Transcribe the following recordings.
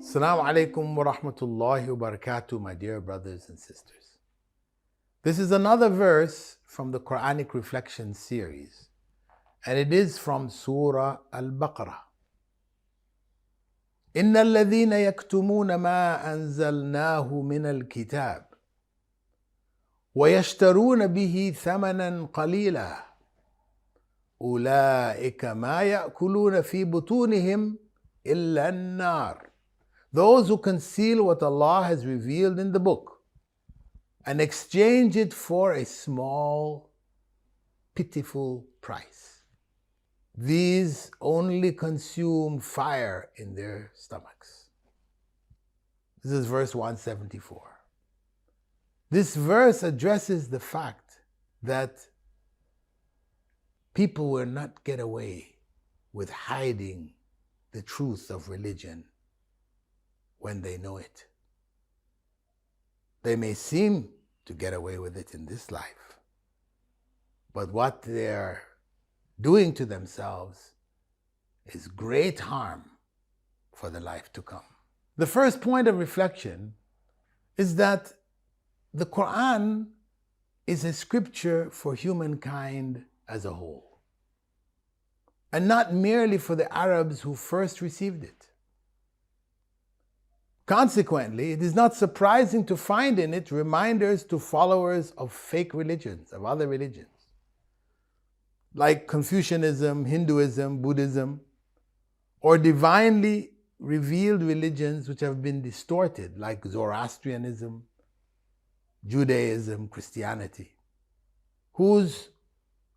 Assalamu alaikum wa rahmatullahi wa barakatuh, my dear brothers and sisters. This is another verse from the Quranic reflection series, and it is from Surah Al-Baqara. إن الذين يكتمون ما أنزلناه من الكتاب ويشترون به ثمنا قليلا أولئك ما يأكلون في بطونهم إلا النار. Those who conceal what Allah has revealed in the book and exchange it for a small, pitiful price, these only consume fire in their stomachs. This is verse 174. This verse addresses the fact that people will not get away with hiding the truth of religion when they know it. They may seem to get away with it in this life, but what they're doing to themselves is great harm for the life to come. The first point of reflection is that the Quran is a scripture for humankind as a whole, and not merely for the Arabs who first received it. Consequently, it is not surprising to find in it reminders to followers of fake religions, of other religions, like Confucianism, Hinduism, Buddhism, or divinely revealed religions which have been distorted, like Zoroastrianism, Judaism, Christianity, whose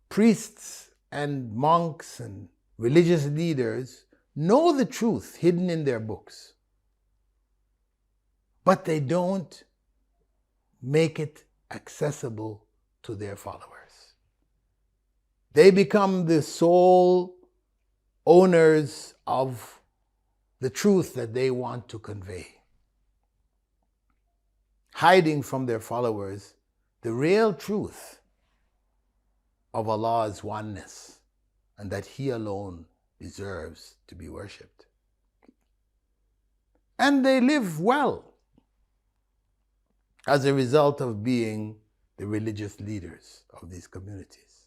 priests and monks and religious leaders know the truth hidden in their books, but they don't make it accessible to their followers. They become the sole owners of the truth that they want to convey, hiding from their followers the real truth of Allah's oneness and that He alone deserves to be worshipped. And they live well as a result of being the religious leaders of these communities.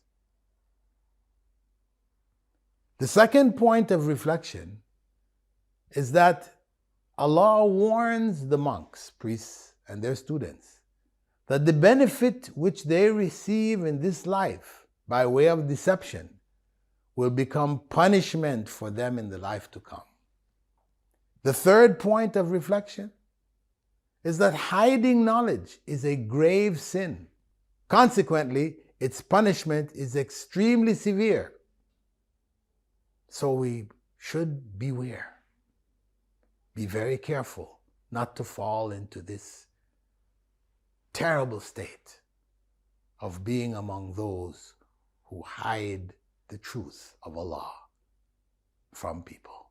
The second point of reflection is that Allah warns the monks, priests, and their students that the benefit which they receive in this life by way of deception will become punishment for them in the life to come. The third point of reflection is that hiding knowledge is a grave sin. Consequently, its punishment is extremely severe. So we should beware. Be very careful not to fall into this terrible state of being among those who hide the truth of Allah from people.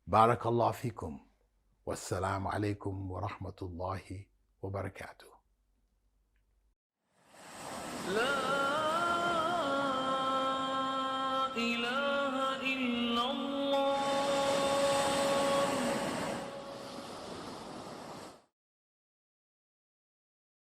Barakallahu fikum. Wassalamu alaikum wa rahmatullahi wa barakatuh.